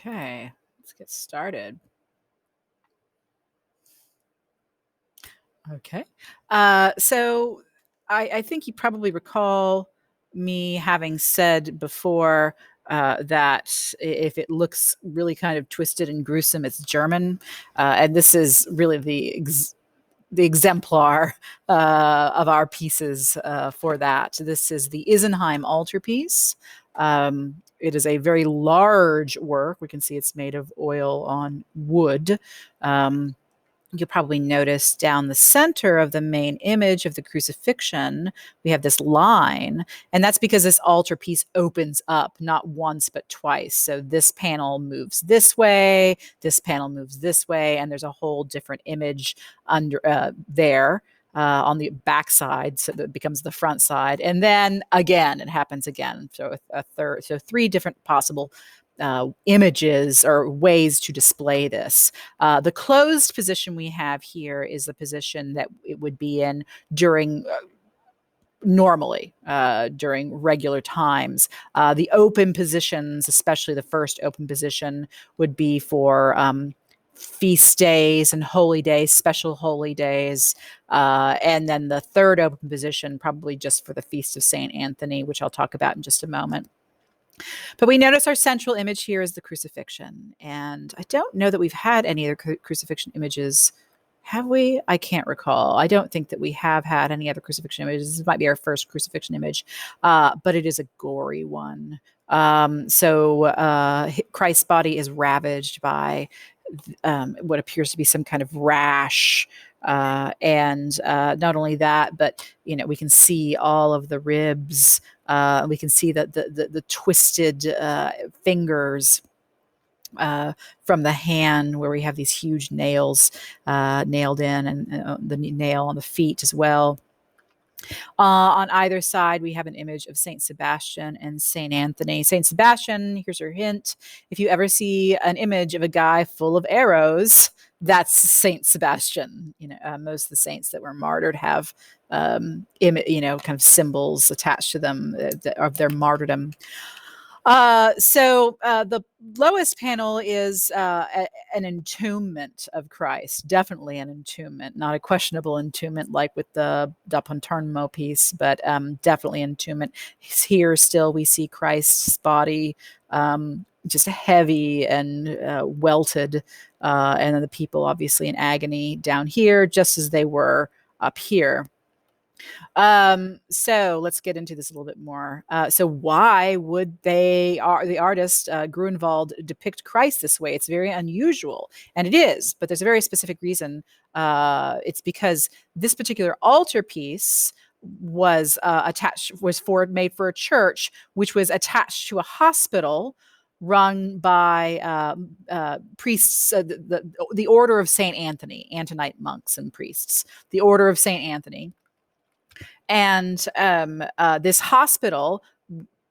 Okay, let's get started. Okay. So I think you probably recall me having said before that if it looks really kind of twisted and gruesome, it's German. And this is really the exemplar of our pieces for that. This is the Isenheim Altarpiece. It is a very large work. We can see it's made of oil on wood. Um, You'll probably notice down the center of the main image of the crucifixion, we have this line, and that's because this altarpiece opens up not once but twice. So this panel moves this way, this panel moves this way, and there's a whole different image under there. On the back side, so that becomes the front side, and then again it happens again. So a third, so three different possible images or ways to display this. The closed position we have here is the position that it would be in during normally during regular times. The open positions, especially the first open position, would be for feast days and holy days, special holy days. And then the third open position, probably just for the Feast of St. Anthony, which I'll talk about in just a moment. But we notice our central image here is the crucifixion. And I don't know that we've had any other crucifixion images. Have we? I can't recall. I don't think that we have had any other crucifixion images. This might be our first crucifixion image, but it is a gory one. So Christ's body is ravaged by what appears to be some kind of rash. And not only that, but we can see all of the ribs. We can see that the twisted fingers from the hand, where we have these huge nails nailed in, and the nail on the feet as well. On either side, we have an image of Saint Sebastian and Saint Anthony. Saint Sebastian, here's your hint. If you ever see an image of a guy full of arrows, that's Saint Sebastian. Most of the saints that were martyred have, kind of symbols attached to them of their martyrdom. So the lowest panel is an entombment of Christ, definitely an entombment, not a questionable entombment like with the Da Pontormo piece, but definitely entombment. Here still we see Christ's body just heavy and welted, and then the people obviously in agony down here, just as they were up here. So let's get into this a little bit more. So why would the artist Grunwald depict Christ this way? It's very unusual, and it is, but there's a very specific reason. It's because this particular altarpiece was made for a church, which was attached to a hospital run by priests, the Order of Saint Anthony, Antonite monks and priests, the Order of Saint Anthony. And this hospital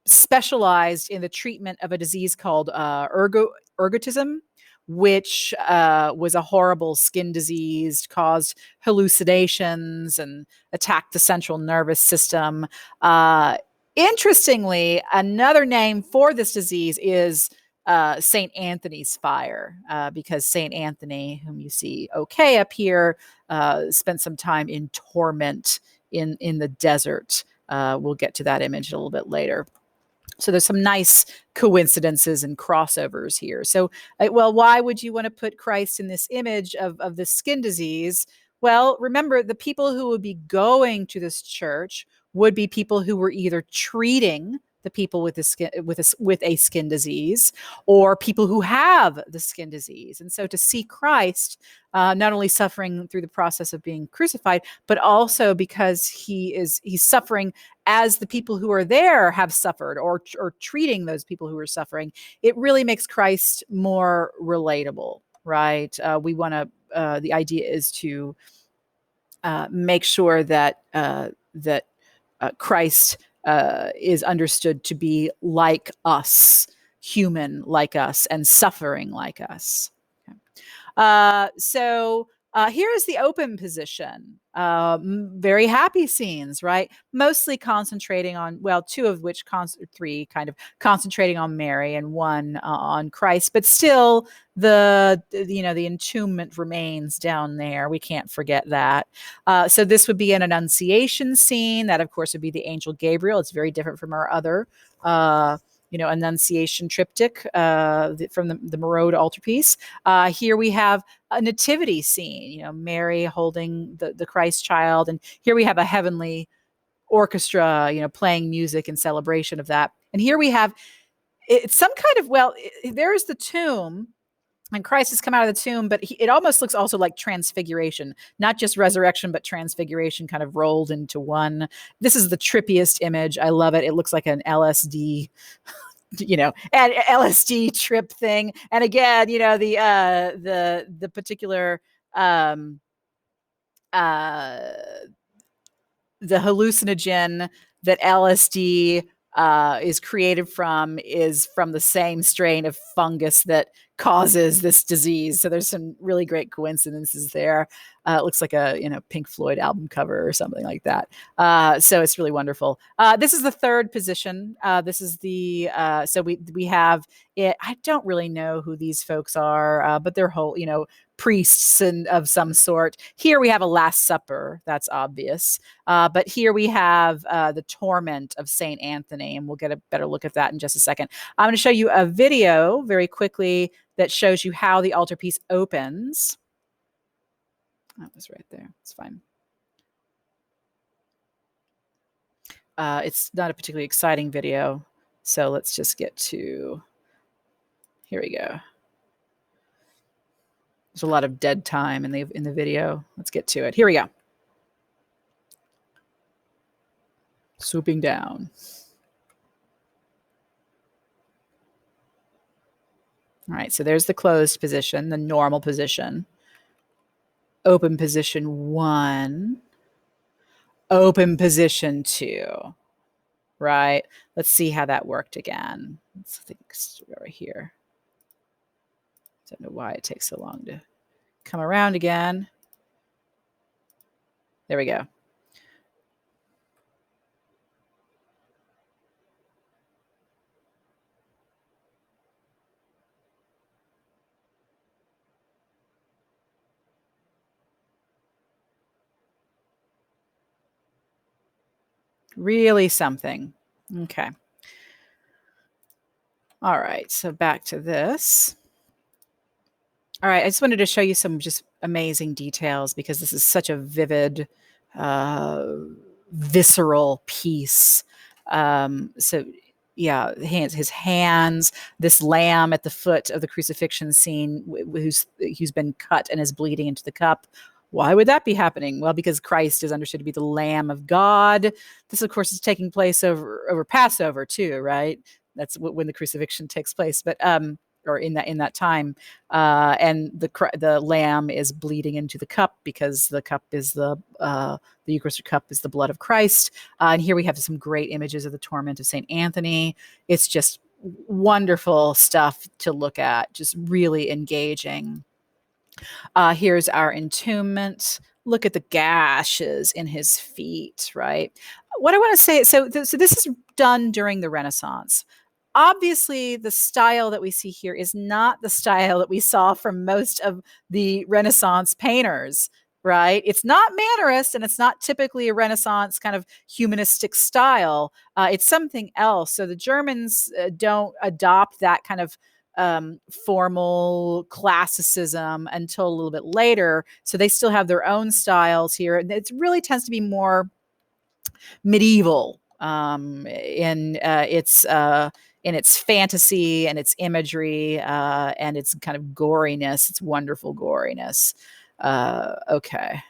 specialized in the treatment of a disease called ergotism, which was a horrible skin disease, caused hallucinations, and attacked the central nervous system. Interestingly, another name for this disease is St. Anthony's fire, because St. Anthony, whom you see okay up here, spent some time in torment in the desert. We'll get to that image a little bit later. So there's some nice coincidences and crossovers here. So, well, why would you want to put Christ in this image of the skin disease? Well, remember, the people who would be going to this church would be people who were either treating the people with a skin disease, or people who have the skin disease. And so to see Christ not only suffering through the process of being crucified, but also because he's suffering as the people who are there have suffered, or treating those people who are suffering, it really makes Christ more relatable, right? We want to. The idea is to make sure that Christ is understood to be like us, human like us, and suffering like us. Okay. So here is the open position. very happy scenes, right? Mostly concentrating on, well, two of which, three kind of concentrating on Mary and one on Christ, but still the entombment remains down there. We can't forget that. So this would be an Annunciation scene. That, of course, would be the angel Gabriel. It's very different from our other Annunciation triptych from the Marode altarpiece. Here we have a nativity scene, Mary holding the Christ child. And here we have a heavenly orchestra, playing music in celebration of that. And here we have it's some kind of, there's the tomb and Christ has come out of the tomb, but it almost looks also like transfiguration, not just resurrection, but transfiguration kind of rolled into one. This is the trippiest image. I love it. It looks like an LSD an LSD trip thing. And again, the particular uh the hallucinogen that LSD is created from is from the same strain of fungus that causes this disease. So there's some really great coincidences there. It looks like a Pink Floyd album cover or something like that. So it's really wonderful. This is the third position. This is the so we have it. I don't really know who these folks are, but they're whole priests and of some sort. Here we have a Last Supper. That's obvious. But here we have the torment of Saint Anthony, and we'll get a better look at that in just a second. I'm going to show you a video very quickly that shows you how the altarpiece opens. That was right there. It's fine. It's not a particularly exciting video, so let's just get to, here we go. There's a lot of dead time in the video. Let's get to it. Here we go. Swooping down. All right, so there's the closed position, the normal position. Open position 1. Open position 2. Right? Let's see how that worked again. Let's think over here. Don't know why it takes so long to come around again. There we go. Really something. Okay. All right, so back to this. All right, I just wanted to show you some just amazing details because this is such a vivid, visceral piece. So yeah, his hands, this lamb at the foot of the crucifixion scene who's been cut and is bleeding into the cup. Why would that be happening? Well, because Christ is understood to be the Lamb of God. This, of course, is taking place over Passover too, right? That's when the crucifixion takes place, but or in that time, and the lamb is bleeding into the cup because the cup is the Eucharistic cup is the blood of Christ. And here we have some great images of the torment of Saint Anthony. It's just wonderful stuff to look at, just really engaging. Here's our entombment. Look at the gashes in his feet, right? What I want to say, so this is done during the Renaissance. Obviously, the style that we see here is not the style that we saw from most of the Renaissance painters, right? It's not Mannerist, and it's not typically a Renaissance kind of humanistic style. It's something else. So the Germans don't adopt that kind of formal classicism until a little bit later. So they still have their own styles here. And it really tends to be more medieval in its fantasy and its imagery and its kind of goriness, its wonderful goriness. Okay.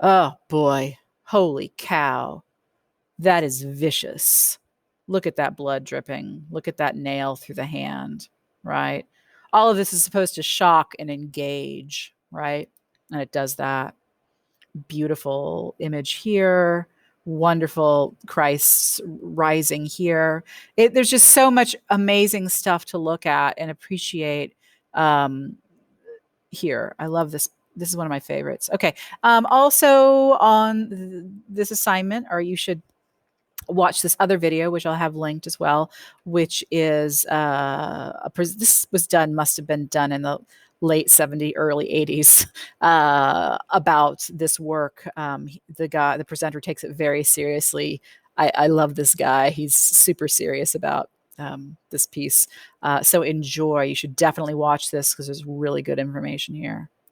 Oh boy. Holy cow. That is vicious. Look at that blood dripping. Look at that nail through the hand, right? All of this is supposed to shock and engage, right? And it does that. Beautiful image here. Wonderful Christ rising here. There's just so much amazing stuff to look at and appreciate here. I love this This is one of my favorites. Okay. Also on this assignment, or you should watch this other video, which I'll have linked as well, which is this was done, must have been done in the late 70s, early 80s, about this work. The presenter takes it very seriously. I love this guy. He's super serious about this piece. So enjoy. You should definitely watch this because there's really good information here.